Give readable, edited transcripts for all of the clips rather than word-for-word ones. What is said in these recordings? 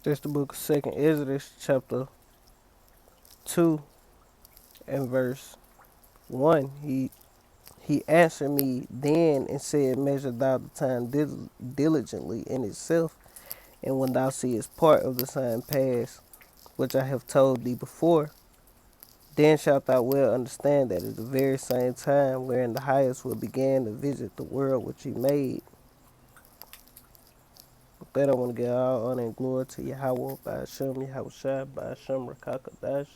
This the book of 2nd Exodus, chapter 2 and verse 1. He answered me then and said, measure thou the time diligently in itself, and when thou seest part of the sign pass, which I have told thee before, then shalt thou well understand that at the very same time wherein the highest will begin to visit the world which he made. With that, I want to give all honor and glory to Yahweh, by Hashem, Yahweh Shai, by Hashem, Rakakadash.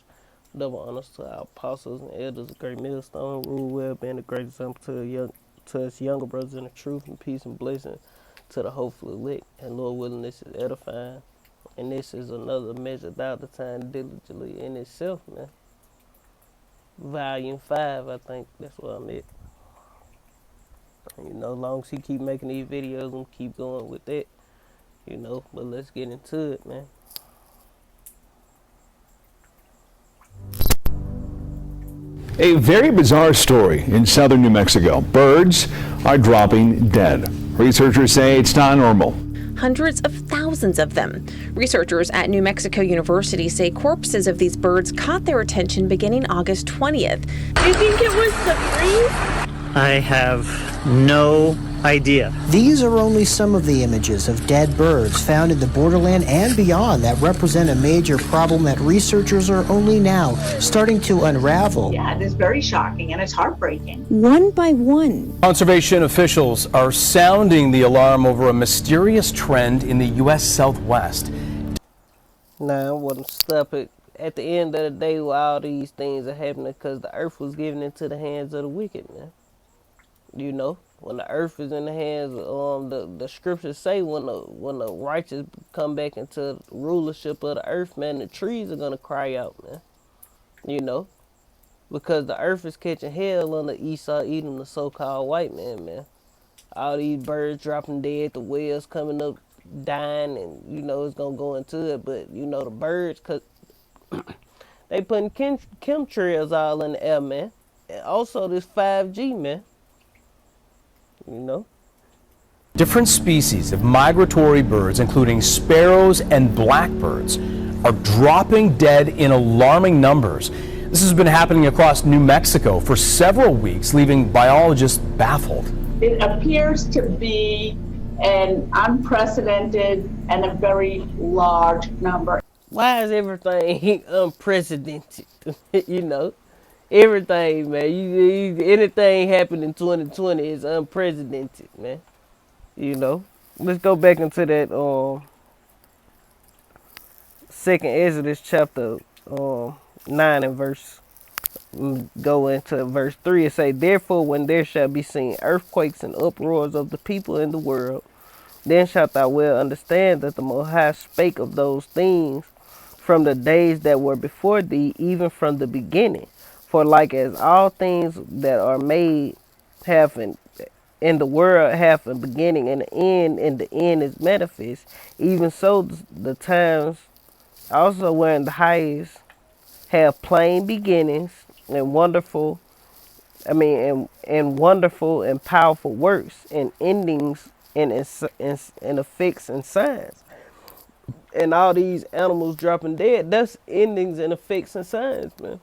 Double honors to our apostles and elders of Great Millstone, rule well, being a great example to us younger brothers in the truth, and peace and blessing to the hopefully elect. And Lord willing, this is edifying. And this is another measure thou the time diligently in itself, man. Volume 5, I think that's what I'm at. And, as long as he keep making these videos, I'm keep going with that. But let's get into it, man. A very bizarre story in southern New Mexico. Birds are dropping dead. Researchers say it's not normal. Hundreds of thousands of them. Researchers at New Mexico University say corpses of these birds caught their attention beginning August 20th. Do you think it was the freeze? I have no idea. These are only some of the images of dead birds found in the borderland and beyond that represent a major problem that researchers are only now starting to unravel. Yeah, it is very shocking and it's heartbreaking. One by one. Conservation officials are sounding the alarm over a mysterious trend in the U.S. Southwest. Now, I wouldn't stop it. At the end of the day, all these things are happening because the earth was given into the hands of the wicked, man. When the earth is in the hands of the scriptures say when the righteous come back into rulership of the earth, man, the trees are gonna cry out, man. Because the earth is catching hell under Esau, Edom, the so-called white man. All these birds dropping dead, the whales coming up dying, and it's gonna go into it. But the birds, cause they putting chemtrails all in the air, man, and also this 5G, man. Different species of migratory birds, including sparrows and blackbirds, are dropping dead in alarming numbers. This has been happening across New Mexico for several weeks, leaving biologists baffled. It appears to be an unprecedented and a very large number. Why is everything unprecedented? Everything, man. Anything happened in 2020 is unprecedented, man. Let's go back into that 2nd Exodus chapter 9 and verse. Go into verse 3 and say, therefore, when there shall be seen earthquakes and uproars of the people in the world, then shalt thou well understand that the Most High spake of those things from the days that were before thee, even from the beginning. For like as all things that are made have in the world have a beginning and an end, and the end is manifest, even so the times also wherein the highest have plain beginnings and wonderful and powerful works and endings and effects and signs. And all these animals dropping dead, that's endings and effects and signs, man.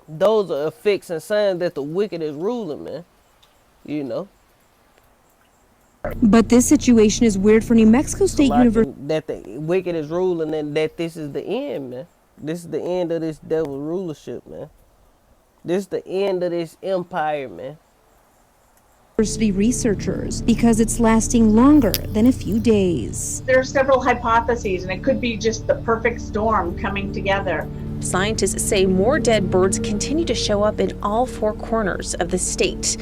Those are effects and signs that the wicked is ruling, man. But this situation is weird for New Mexico State University. That the wicked is ruling and that this is the end, man. This is the end of this devil rulership, man. This is the end of this empire, man. University researchers, because it's lasting longer than a few days. There are several hypotheses, and it could be just the perfect storm coming together. Scientists say more dead birds continue to show up in all four corners of the state.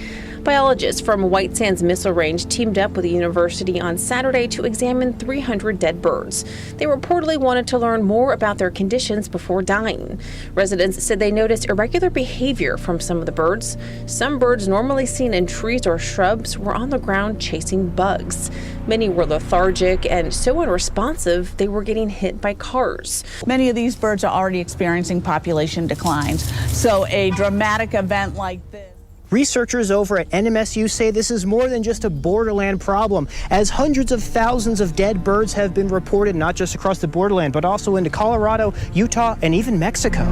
Biologists from White Sands Missile Range teamed up with the university on Saturday to examine 300 dead birds. They reportedly wanted to learn more about their conditions before dying. Residents said they noticed irregular behavior from some of the birds. Some birds normally seen in trees or shrubs were on the ground chasing bugs. Many were lethargic and so unresponsive they were getting hit by cars. Many of these birds are already experiencing population declines, so a dramatic event like this. Researchers over at NMSU say this is more than just a borderland problem, as hundreds of thousands of dead birds have been reported not just across the borderland, but also into Colorado, Utah, and even Mexico.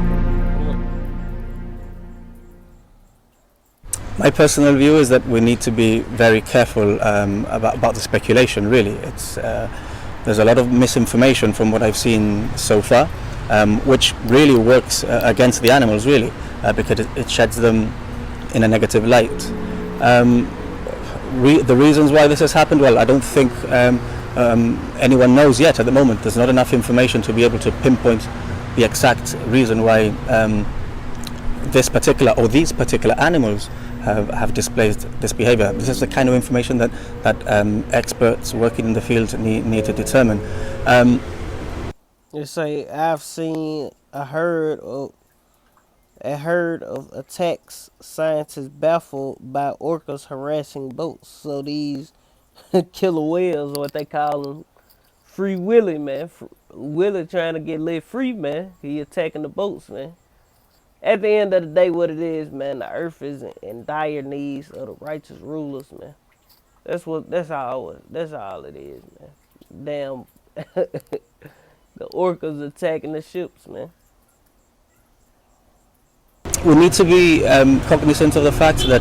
My personal view is that we need to be very careful about the speculation, really. There's a lot of misinformation from what I've seen so far, which really works against the animals, really, because it sheds them in a negative light. The reasons why this has happened, well, I don't think anyone knows yet at the moment. There's not enough information to be able to pinpoint the exact reason why this particular or these particular animals have displayed this behavior. This is the kind of information that experts working in the field need to determine. You say, I've seen a herd of attacks, scientists baffled by orcas harassing boats. So these killer whales, what they call them, free Willy, man. Willy trying to get let free, man. He attacking the boats, man. At the end of the day, what it is, man, the earth is in dire needs of the righteous rulers, man. That's all it is, man. Damn, the orcas attacking the ships, man. We need to be cognizant of the fact that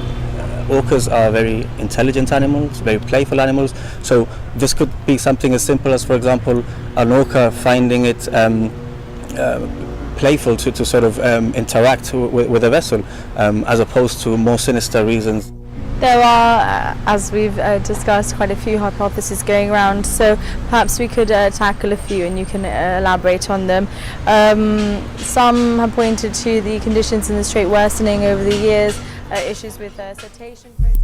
orcas are very intelligent animals, very playful animals. So this could be something as simple as, for example, an orca finding it playful to sort of interact with a vessel, as opposed to more sinister reasons. There are, as we've discussed, quite a few hypotheses going around, so perhaps we could tackle a few and you can elaborate on them. Some have pointed to the conditions in the Strait worsening over the years, issues with cetacean protocols.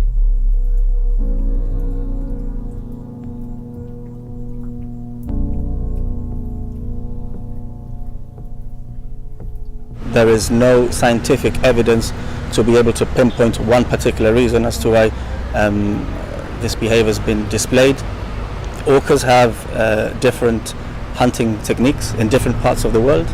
There is no scientific evidence to be able to pinpoint one particular reason as to why this behavior has been displayed. Orcas have different hunting techniques in different parts of the world.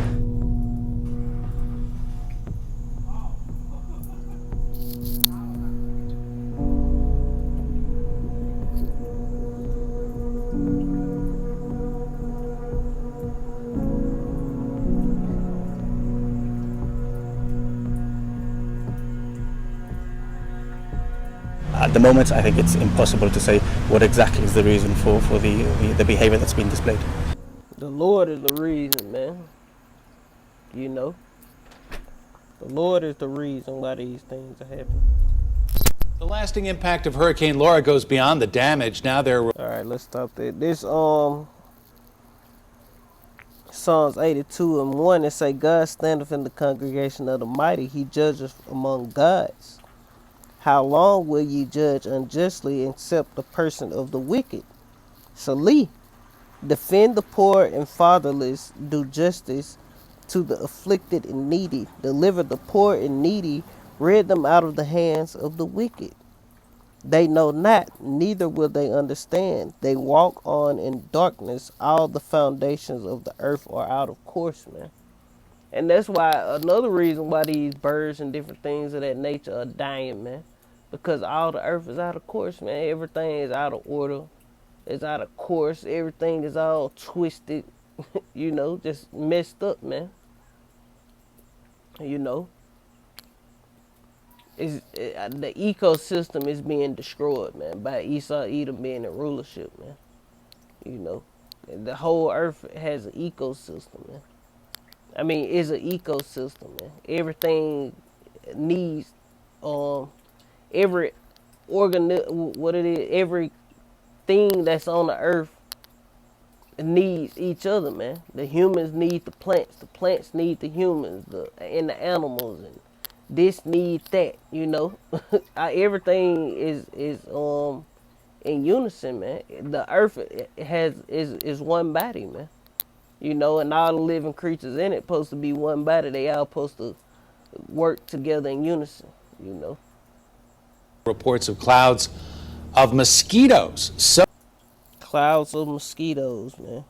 At the moment, I think it's impossible to say what exactly is the reason for the behavior that's been displayed. The Lord is the reason, man. You know, the Lord is the reason why these things are happening. The lasting impact of Hurricane Laura goes beyond the damage. Now there. All right, let's stop there. This Psalms 82:1, it say, God standeth in the congregation of the mighty, he judgeth among gods. How long will ye judge unjustly and accept the person of the wicked? Salih, defend the poor and fatherless, do justice to the afflicted and needy, deliver the poor and needy, rid them out of the hands of the wicked. They know not, neither will they understand. They walk on in darkness, all the foundations of the earth are out of course, man. And that's why, another reason why these birds and different things of that nature are dying, man. Because all the earth is out of course, man. Everything is out of order. It's out of course. Everything is all twisted. You know, just messed up, man. You know. The ecosystem is being destroyed, man, by Esau, Edom being in rulership, man. You know. The whole earth has an ecosystem, man. I mean, it's an ecosystem, man. Everything needs, every everything that's on the earth needs each other, man. The humans need the plants need the humans, and the animals, and this needs that, you know. Everything is in unison, man. The earth is one body, man. You know, and all the living creatures in it supposed to be one body. They all supposed to work together in unison, you know. Reports of clouds of mosquitoes. Clouds of mosquitoes, man.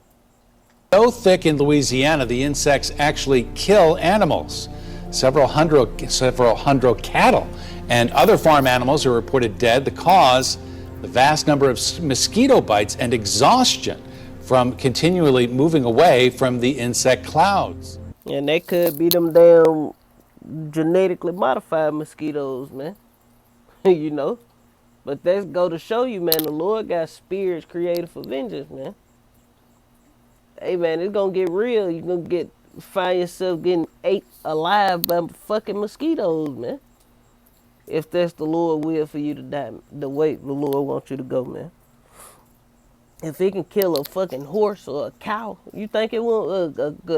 So thick in Louisiana, the insects actually kill animals. Several hundred cattle and other farm animals are reported dead. The cause, the vast number of mosquito bites and exhaustion from continually moving away from the insect clouds. And that could be them damn genetically modified mosquitoes, man. You know? But that's go to show you, man, the Lord got spirits created for vengeance, man. Hey, man, it's gonna get real. You're gonna find yourself getting ate alive by fucking mosquitoes, man. If that's the Lord will for you to die, the way the Lord wants you to go, man. If it can kill a fucking horse or a cow, you think it won't?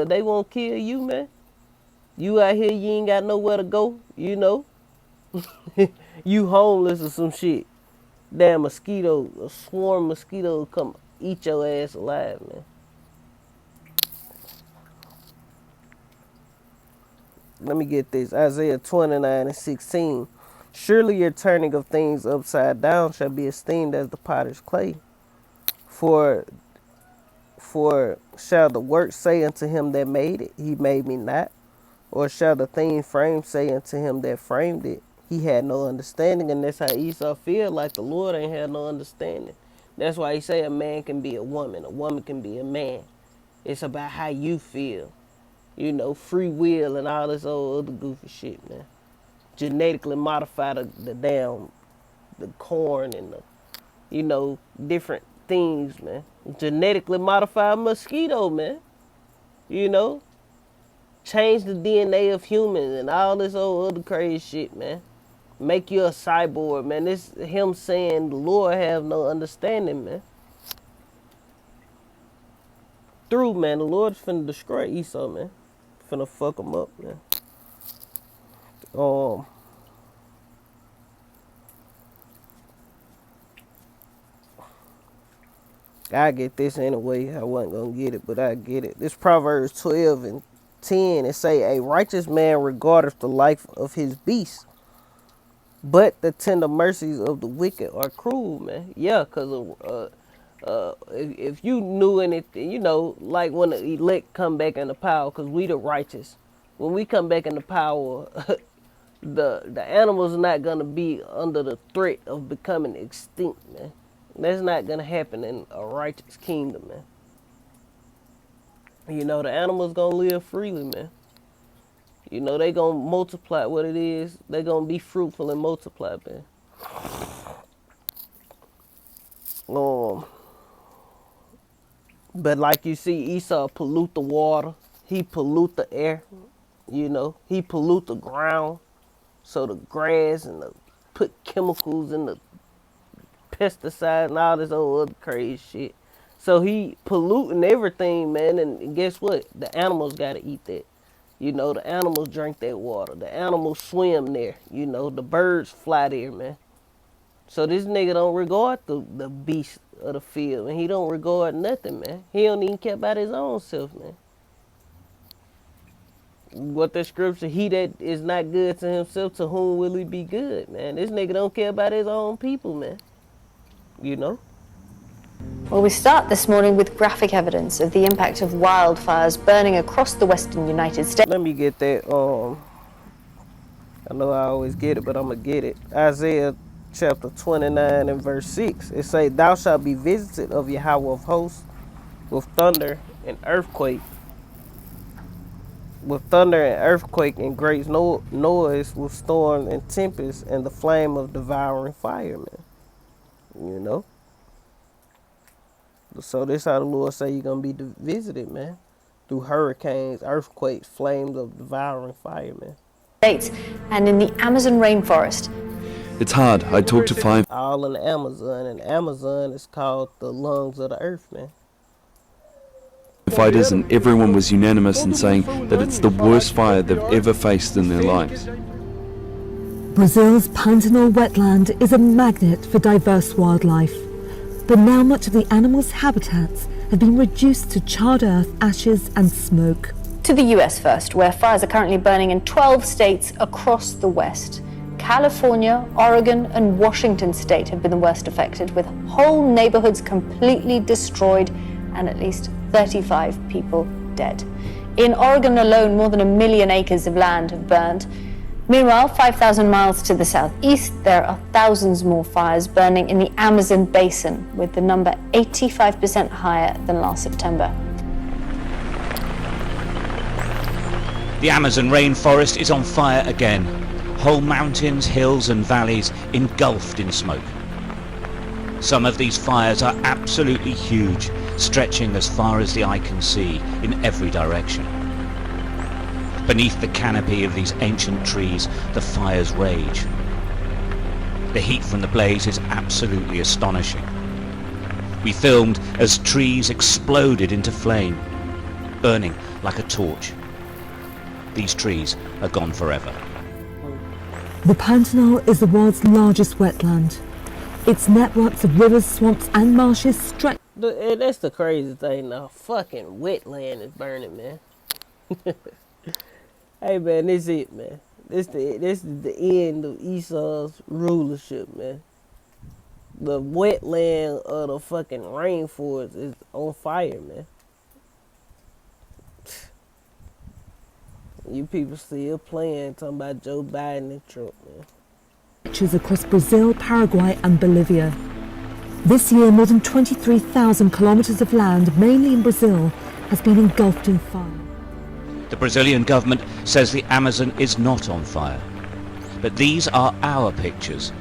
They won't kill you, man. You out here, you ain't got nowhere to go, you know. You homeless or some shit. Damn mosquito, a swarm of mosquitoes come eat your ass alive, man. Let me get this. Isaiah 29:16. Surely your turning of things upside down shall be esteemed as the potter's clay. For shall the work say unto him that made it, he made me not? Or shall the thing framed say unto him that framed it, he had no understanding? And that's how Esau feel, like the Lord ain't had no understanding. That's why he say a man can be a woman can be a man. It's about how you feel. You know, free will and all this old other goofy shit, man. Genetically modify the corn and the, you know, different things, man. Genetically modify a mosquito, man. You know? Change the DNA of humans and all this old other crazy shit, man. Make you a cyborg, man. This him saying the Lord have no understanding, man. Through, man, the Lord's finna destroy Esau, man. Finna fuck him up, man. I get this anyway. I wasn't gonna get it, but I get it. This Proverbs 12:10. It say, a righteous man regardeth the life of his beast, but the tender mercies of the wicked are cruel, man. Yeah, because if you knew anything, you know, like when the elect come back into power, because we the righteous, when we come back into power, the animals are not going to be under the threat of becoming extinct, man. That's not going to happen in a righteous kingdom, man. You know, the animals going to live freely, man. You know, they going to multiply what it is. They going to be fruitful and multiply, man. But like you see, Esau pollute the water. He pollute the air. You know, he pollute the ground. So the grass and put chemicals in the pesticides and all this old other crazy shit. So he polluting everything, man. And guess what? The animals got to eat that. You know, the animals drink that water. The animals swim there. You know, the birds fly there, man. So this nigga don't regard the beast of the field, and he don't regard nothing, man. He don't even care about his own self, man. What the scripture, he that is not good to himself, to whom will he be good, man? This nigga don't care about his own people, man. You know? Well, we start this morning with graphic evidence of the impact of wildfires burning across the western United States. Let me get that, I know I always get it, but I'm gonna get it. Isaiah chapter 29 and verse 6. It say, thou shalt be visited of Yahweh of hosts with thunder and earthquake. With thunder and earthquake and great noise, with storm and tempest and the flame of devouring fire, man. You know? So this how the Lord say you're going to be visited, man. Through hurricanes, earthquakes, flames of devouring fire, man. And in the Amazon rainforest. It's hard. I talked to 5. All in the Amazon, and Amazon is called the lungs of the earth, man. Fighters, and everyone was unanimous in saying that it's the worst fire they've ever faced in their lives. Brazil's Pantanal wetland is a magnet for diverse wildlife, but now much of the animals' habitats have been reduced to charred earth, ashes and smoke. To the US first, where fires are currently burning in 12 states across the West. California, Oregon and Washington state have been the worst affected, with whole neighborhoods completely destroyed and at least 35 people dead. In Oregon alone, more than 1 million acres of land have burned. Meanwhile, 5,000 miles to the southeast, there are thousands more fires burning in the Amazon basin, with the number 85% higher than last September. The Amazon rainforest is on fire again. Whole mountains, hills and valleys engulfed in smoke. Some of these fires are absolutely huge, stretching as far as the eye can see in every direction. Beneath the canopy of these ancient trees, the fires rage. The heat from the blaze is absolutely astonishing. We filmed as trees exploded into flame, burning like a torch. These trees are gone forever. The Pantanal is the world's largest wetland. Its networks of rivers, swamps and marshes stretch. And that's the crazy thing, the fucking wetland is burning, man. Hey man, this it, man. This is the end of Esau's rulership, man. The wetland of the fucking rainforest is on fire, man. You people still playing, talking about Joe Biden and Trump, man. Across Brazil, Paraguay and Bolivia. This year, more than 23,000 kilometers of land, mainly in Brazil, has been engulfed in fire. The Brazilian government says the Amazon is not on fire. But these are our pictures.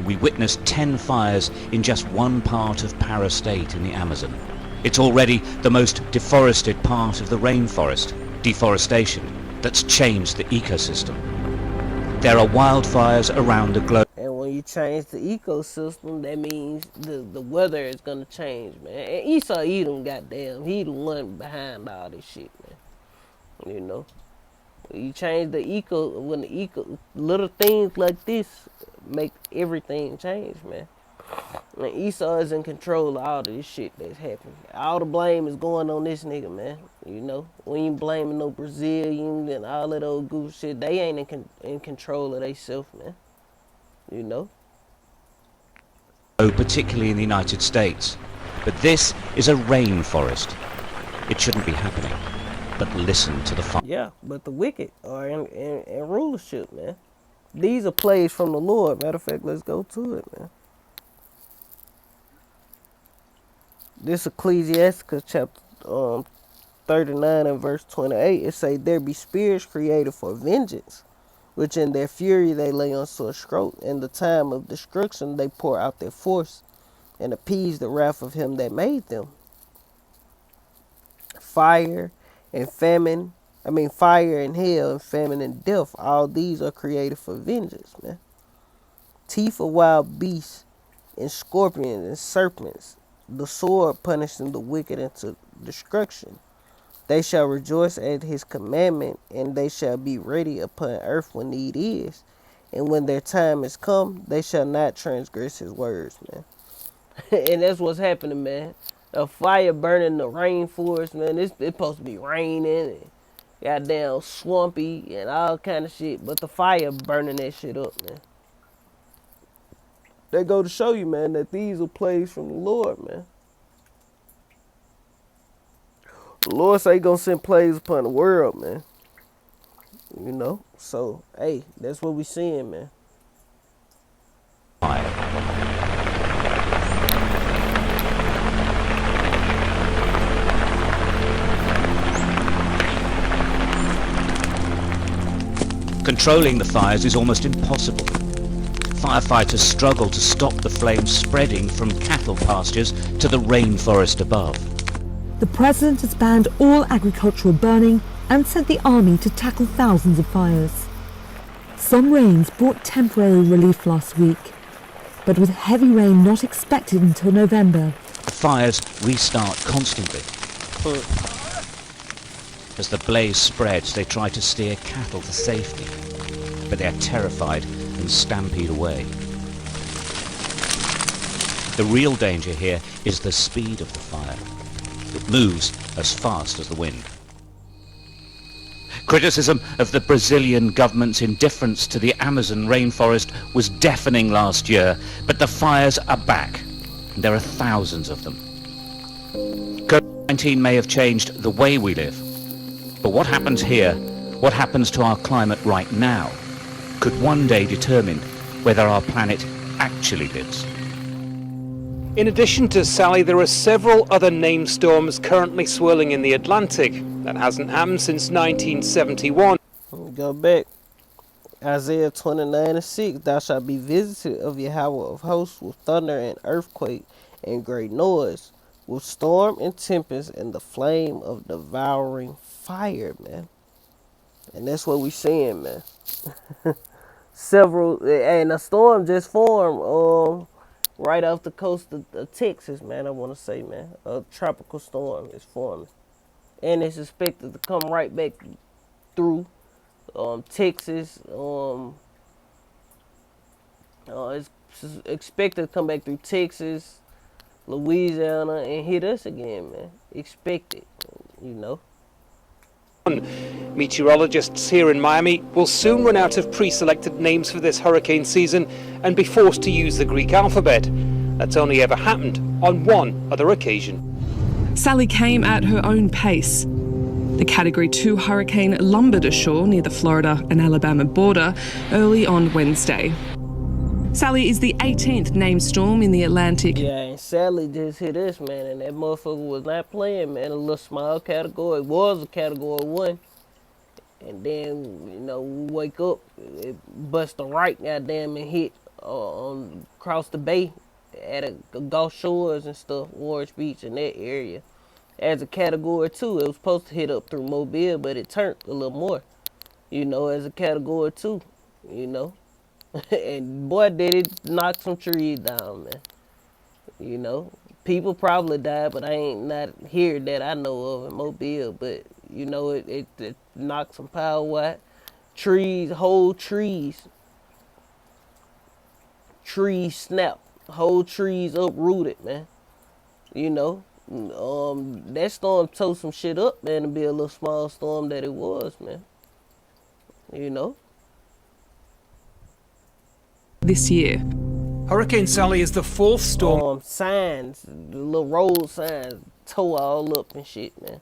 We witnessed 10 fires in just one part of Para State in the Amazon. It's already the most deforested part of the rainforest. Deforestation that's changed the ecosystem. There are wildfires around the globe. And when you change the ecosystem, that means the weather is gonna change, man. And Esau Edom, goddamn, he the one behind all this shit, man. You know, when you change the little things like this make everything change, man. And Esau is in control of all of this shit that's happening. All the blame is going on this nigga, man. You know, we ain't blaming no Brazilians and all that old goof shit. They ain't in control of themselves, man. You know? Particularly in the United States. But this is a rainforest. It shouldn't be happening. But listen to the fire. Yeah, but the wicked are in rulership, man. These are plays from the Lord. Matter of fact, let's go to it, man. This Ecclesiasticus chapter 39 and verse 28, it say, there be spirits created for vengeance, which in their fury they lay on sore stroke. In the time of destruction they pour out their force, and appease the wrath of him that made them. Fire and hell and famine and death, all these are created for vengeance, man. Teeth of wild beasts and scorpions and serpents, the sword punishing the wicked into destruction. They shall rejoice at his commandment, and they shall be ready upon earth when need is. And when their time is come, they shall not transgress his words, man. And that's what's happening, man. A fire burning the rainforest, man. It's supposed to be raining and goddamn swampy and all kind of shit. But the fire burning that shit up, man. They go to show you, man, that these are plays from the Lord, man. The Lord say he gonna send plagues upon the world, man. You know? So, hey, that's what we seeing, man. Controlling the fires is almost impossible. Firefighters struggle to stop the flames spreading from cattle pastures to the rainforest above. The president has banned all agricultural burning and sent the army to tackle thousands of fires. Some rains brought temporary relief last week, but with heavy rain not expected until November. The fires restart constantly. As the blaze spreads, they try to steer cattle to safety, but they are terrified and stampede away. The real danger here is the speed of the fire. It moves as fast as the wind. Criticism of the Brazilian government's indifference to the Amazon rainforest was deafening last year, but the fires are back, and there are thousands of them. COVID-19 may have changed the way we live, But what happens here, what happens to our climate right now, could one day determine whether our planet actually lives. In addition to Sally, there are several other named storms currently swirling in the Atlantic. That hasn't happened since 1971. Go back. Isaiah 29:6, thou shalt be visited of Yahweh of hosts with thunder and earthquake and great noise, with storm and tempest and the flame of devouring fire, man. And that's what we seeing, man. Several, and a storm just formed right off the coast of Texas, man. I want to say, man, a tropical storm is forming, and it's expected to come right back through Texas. It's expected to come back through Texas, Louisiana, and hit us again, man. Expected, you know. Meteorologists here in Miami will soon run out of pre-selected names for this hurricane season and be forced to use the Greek alphabet. That's only ever happened on one other occasion. Sally came at her own pace. The Category 2 hurricane lumbered ashore near the Florida and Alabama border early on Wednesday. Sally is the 18th named storm in the Atlantic. Yeah, and Sally just hit us, man, and that motherfucker was not playing, man. A little small category. It was a Category 1. And then, you know, we wake up, it bust a right, goddamn, and hit across the bay at a Gulf Shores and stuff, Orange Beach and that area. As a Category 2, it was supposed to hit up through Mobile, but it turned a little more, you know, as a Category 2, you know. And boy, did it knock some trees down, man. You know, people probably died, but I ain't not here that I know of in Mobile. But you know, it knocked some power out. Trees, whole trees snapped, whole trees uprooted, man. You know, that storm tore some shit up, man, to be a little small storm that it was, man. You know. This year. Hurricane Sally is the fourth storm. Signs, the little road signs, tore all up and shit, man.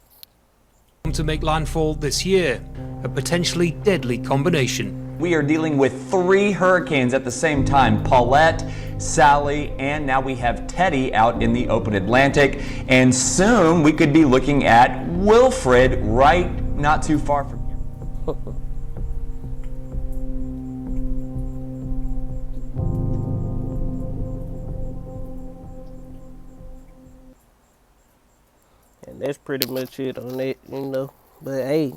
To make landfall this year, a potentially deadly combination. We are dealing with 3 hurricanes at the same time: Paulette, Sally, and now we have Teddy out in the open Atlantic. And soon we could be looking at Wilfred right not too far from here. That's pretty much it on that, you know. But hey,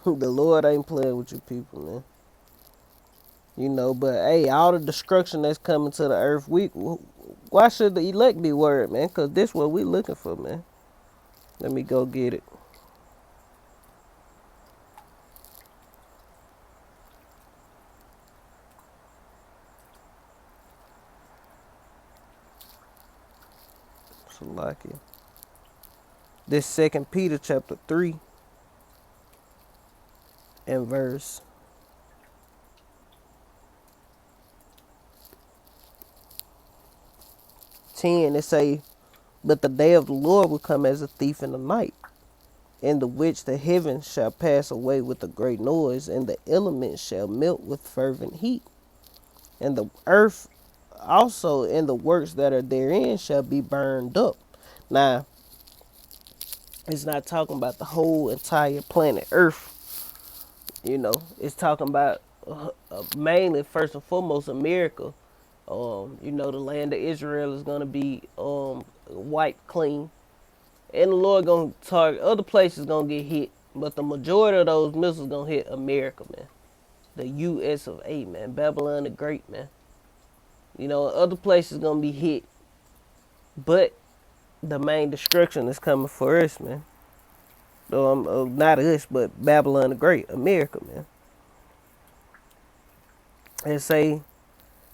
the Lord ain't playing with you people, man. You know, but hey, all the destruction that's coming to the earth, why should the elect be worried, man? Because this what we looking for, man. Let me go get it. So like it. This 2 Peter chapter 3 and verse 10, it say, but the day of the Lord will come as a thief in the night, in the which the heavens shall pass away with a great noise, and the elements shall melt with fervent heat, and the earth also and the works that are therein shall be burned up. Now, it's not talking about the whole entire planet Earth. You know, it's talking about mainly, first and foremost, America. You know, the land of Israel is going to be wiped clean. And the Lord going to target, other places going to get hit. But the majority of those missiles going to hit America, man. The U.S. of A, man. Babylon the Great, man. You know, other places going to be hit. But the main destruction is coming for us, man. Not us, but Babylon the Great, America, man. And say,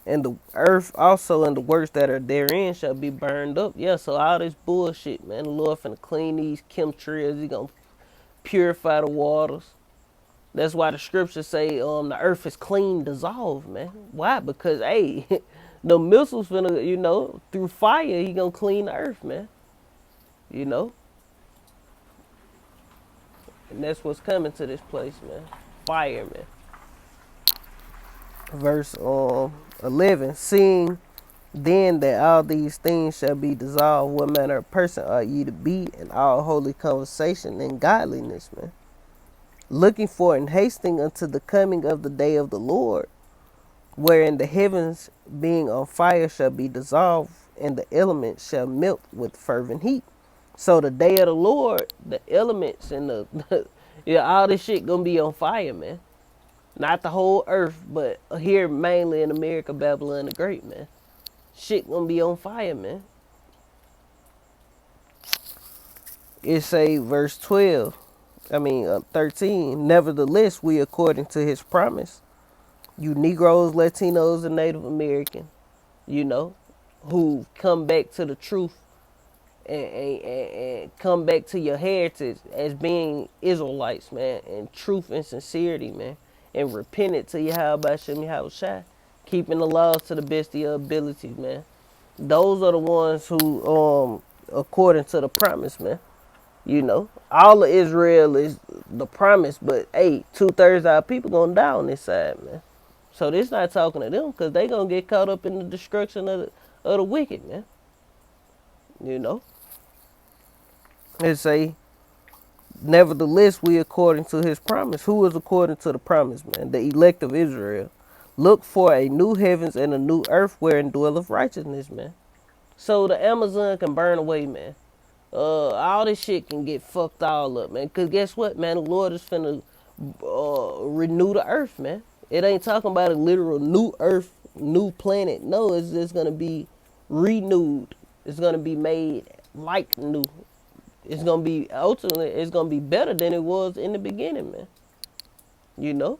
and the earth also and the works that are therein shall be burned up. Yeah, so all this bullshit, man. The Lord finna clean these chemtrails. He gonna purify the waters. That's why the scriptures say the earth is clean, dissolved, man. Why? Because, hey, the missiles finna, you know, through fire, he gonna clean the earth, man. You know? And that's what's coming to this place, man. Fire, man. Verse 11. Seeing then that all these things shall be dissolved, what manner of person are ye to be in all holy conversation and godliness, man? Looking for and hasting unto the coming of the day of the Lord, wherein the heavens being on fire shall be dissolved, and the elements shall melt with fervent heat. So the day of the Lord, the elements and yeah, all this shit gonna be on fire, man. Not the whole earth, but here mainly in America, Babylon the Great, man. Shit gonna be on fire, man. It say verse 13. Nevertheless, we according to his promise, you Negroes, Latinos, and Native American, you know, who come back to the truth and come back to your heritage as being Israelites, man, and truth and sincerity, man, and repented to Yahweh Shem Yahweh Shai, keeping the laws to the best of your abilities, man. Those are the ones who, according to the promise, man. You know, all of Israel is the promise, but hey, 2/3 of our people gonna die on this side, man. So this not talking to them, cause they gonna get caught up in the destruction of the wicked, man. You know, it say, nevertheless, we according to his promise. Who is according to the promise, man? The elect of Israel. Look for a new heavens and a new earth wherein dwelleth righteousness, man. So the Amazon can burn away, man. All this shit can get fucked all up, man. Cause guess what, man? The Lord is finna renew the earth, man. It ain't talking about a literal new earth, new planet. No, it's just gonna be renewed. It's gonna be made like new. It's gonna be ultimately. It's gonna be better than it was in the beginning, man. You know.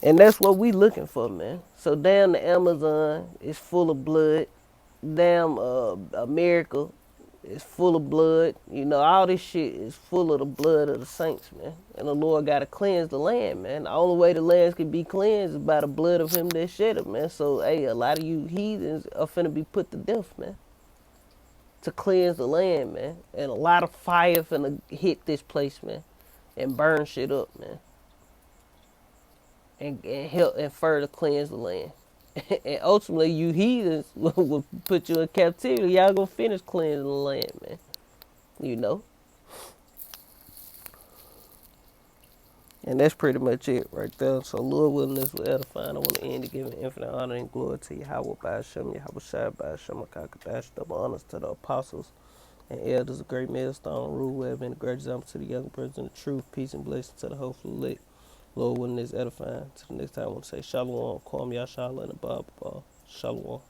And that's what we looking for, man. So damn, the Amazon is full of blood. Damn, America is full of blood. You know, all this shit is full of the blood of the saints, man. And the Lord got to cleanse the land, man. The only way the lands can be cleansed is by the blood of him that shed it, man. So, hey, a lot of you heathens are finna be put to death, man. To cleanse the land, man. And a lot of fire finna hit this place, man. And burn shit up, man. And help and further cleanse the land. And ultimately, you heathens will put you in captivity. Y'all gonna finish cleansing the land, man. You know. And that's pretty much it right there. So, Lord willing, this will edify. I want to end to giving infinite honor and glory to Yahweh by Hashem, Yahweh Shai by Hashem, Akakadash, double honors to the apostles and elders of great millstone rule. We have been a great example to the young brothers in the truth, peace and blessing to the hopeful elect. Lord willing, this edifying. Till the next time, I want to say Shalom, Kwam Yashala, and the Bible. Shalom.